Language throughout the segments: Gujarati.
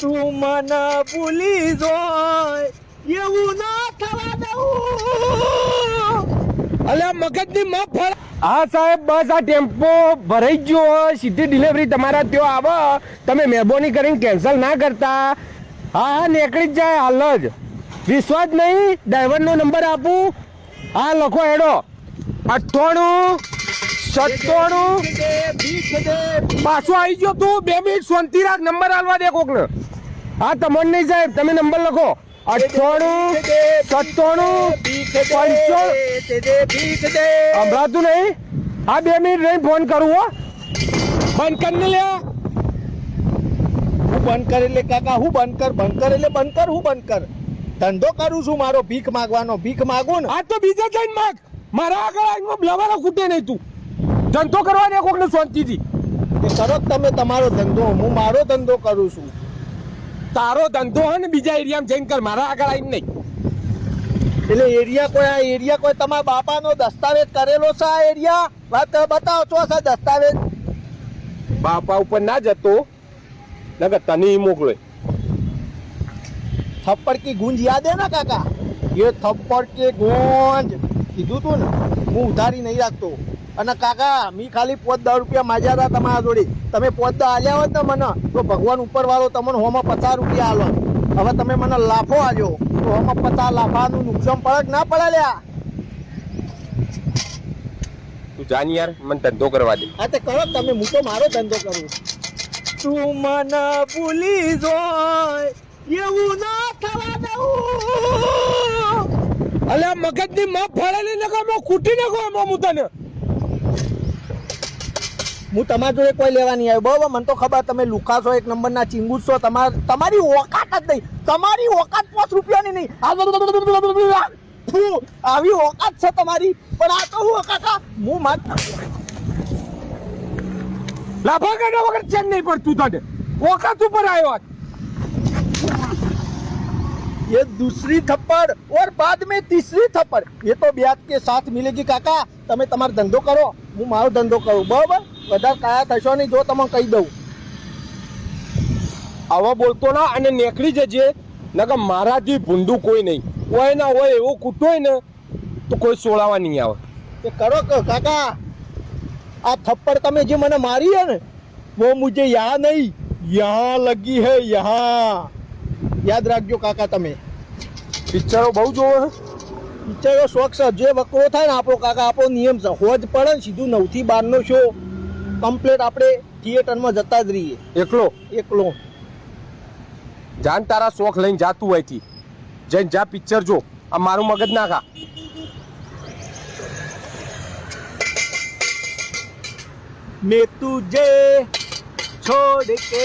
તું મને ભૂલી જોય એવું ના થવા દઉં. અલ્યા મગજની મફળ. હા સાહેબ, બસ આ ટેમ્પો ભરાઈ ગયો, સીધી ડિલિવરી તમારા ત્યાં આવે. તમે મહેરબાની કરીને કેન્સલ ના કરતા. હા નીકળી જ જાય હાલ જ. વિશ્વાસ નહીં, ડ્રાઈવરનો નંબર આપું. હા લખો હેડો 98 97. પાછો આવી ગયો તું. 2 મિનિટ શાંતિ રાખ, નંબર આલવા દે કોકને. હા તમને નહીં સાહેબ, તમે નંબર લખો 98 97 સંભળાતું નહીં. હા 2 મિનિટ રહીને ફોન કરું હો. બંધ કરીને લે. હું બંધ કર એટલે કાકા, હું બંધ કર એટલે બંધ કર. હું બંધ કર, ધંધો કરું છું મારો, ભીખ માગવાનો. ભીખ માગું ને આ તો બીજા જઈને માગ. મારા આગળ આવીને બ્લવારો ખૂટે નહીં. તું ધંધો કરવા દે કોકને શાંતિથી. એ કરો તમે તમારો ધંધો, હું મારો ધંધો કરું છું. તારો ધંધો હોય ને બીજા એરિયામાં જઈને કર, મારા આગળ આવીને નહીં. એટલે એરિયા કોઈ તમારા બાપાનો દસ્તાવેજ કરેલો છે? આ એરિયા વાત બતાવો છો છે દસ્તાવેજ? બાપા ઉપર ના જતો નકર તને મોકલે. થપ્પડ की गूंज याद है ना काका? ये थप्पड़ के गूंज કીધું તું ને, હું ઉધારી નહીં રાખતો. અને કાકા મી ખાલી 5-10 રૂપિયા માજ્યા હતા તમારા જોડે. તમે 5-10 આલ્યા હોત ને મને તો ભગવાન ઉપર વાળો તમને હોમાં 50 રૂપિયા આલો. હવે તમે મને લાફો આલ્યો તો હોમાં 50 લાફાનું નુકસાન પડે કે ના પડે લ્યા? તું જાન યાર, મને ધંધો કરવા દે. હા તે કરો તમે, હું તો મારો ધંધો કરું. તું મને ભૂલી જોય એવું ના થવા દઉં. અલ્યા મગજની માં ફળેલી નકો મો ખૂટી નકો મો હું તને. હું તમારા જોડે કોઈ લેવા નહીં આવ્યો બરાબર. મને તો ખબર તમે લુખા છો, 1 નંબરના ચિંગુસ છો. તમારી ઓકાત જ નહીં. તમારી ઓકાત 5 રૂપિયાની નહીં. આવી ઓકાત છે તમારી. પણ આ તો હું કાકા હું માર લાફા કાઢો વગર ચેન નહીં પડતું તને. ઓકાત ઉપર આવ્યો. ये दूसरी थप्पड़ और बाद में तीसरी थप्पड़, ये तो ब्याज के साथ मिलेगी काका. તમે તમારો ધંધો કરો, હું મારો ધંધો કરું બરાબર. વધારે કાયા થશો નહીં જો તમને કહી દઉં. આવા બોલતો ના અને નીકળી જજે, નકર મારાથી ભૂંડું કોઈ નહીં. હોય ના હોય એવો કૂટો હોય ને તો કોઈ સોળાવા નહીં આવે. એ કરો કાકા. આ થપ્પડ તમે જે મને મારી है ને वो मुझे यहाँ नहीं यहाँ लगी है यहाँ. યાદ રાખજો કાકા તમે. પિક્ચરો બહુ જોવો છે. પિક્ચરો શોખ છે. જે વકરો થાય ને આપણો કાકા, આપણો નિયમ છે. હોજ પડે ને સીધું 9 થી 12 શો કમ્પ્લીટ આપણે થિયેટરમાં જતા જ રહીએ. એકલો જાન તારા શોખ લઈને જાતું હોય થી જઈને જા પિક્ચર જો. આ મારું મગજ ના ખા. મેં તુજે છોડ કે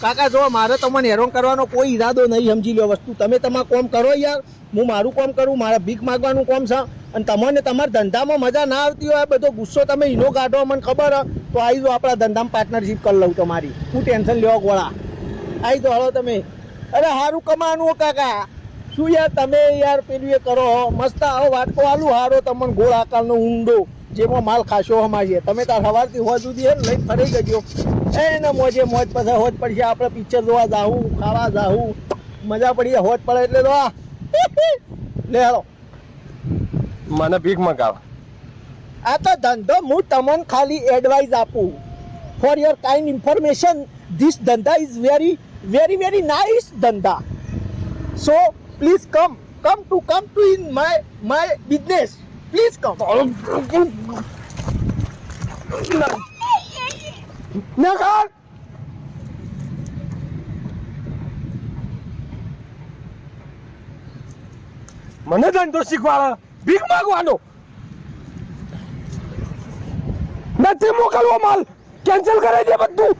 કાકા જો મારે તમને હેરાન કરવાનો કોઈ ઈરાદો નહીં. સમજી લો વસ્તુ. તમે તમારું કામ કરો યાર, હું મારું કામ કરું. મારે ભીખ માગવાનું કામ છે. અને તમને તમારા ધંધામાં મજા ના આવતી હોય, બધો ગુસ્સો તમે ઈનો કાઢો, મને ખબર હે. તો આવી જો આપણા ધંધામાં પાર્ટનરશીપ કરી લઉં તમારી. હું ટેન્શન લેવા ગોળા. આવી તો હલો તમે. અરે સારું કમાવાનું કાકા. શું યાર તમે યાર પેલું એ કરો મસ્ત. આવો વાટકો આલું હારો તમને ગોળ આકારનો ઊંડો, જેમાં માલ ખાશો અમારી. તમે તાર સવારથી હોજ સુધી લઈને ફરી ગયો એને મોજે મોજ. પછી હોજ પડશે આપણે પિક્ચર જોવા જાવું, ખાવા જાવું, મજા પડી. હોજ પડે એટલે તો લે હાલો મને ભીખ મગાવ. આ તો ધંધો હું તમને ખાલી એડવાઇસ આપું. For your kind information, this ધંધા is very very very nice ધંધા. So please come to in my business. Please come. મને ધંધો શીખવાડે ભીખ માંગવાનો નથી. મોકલવો માલ કેન્સલ કરે છે બધું.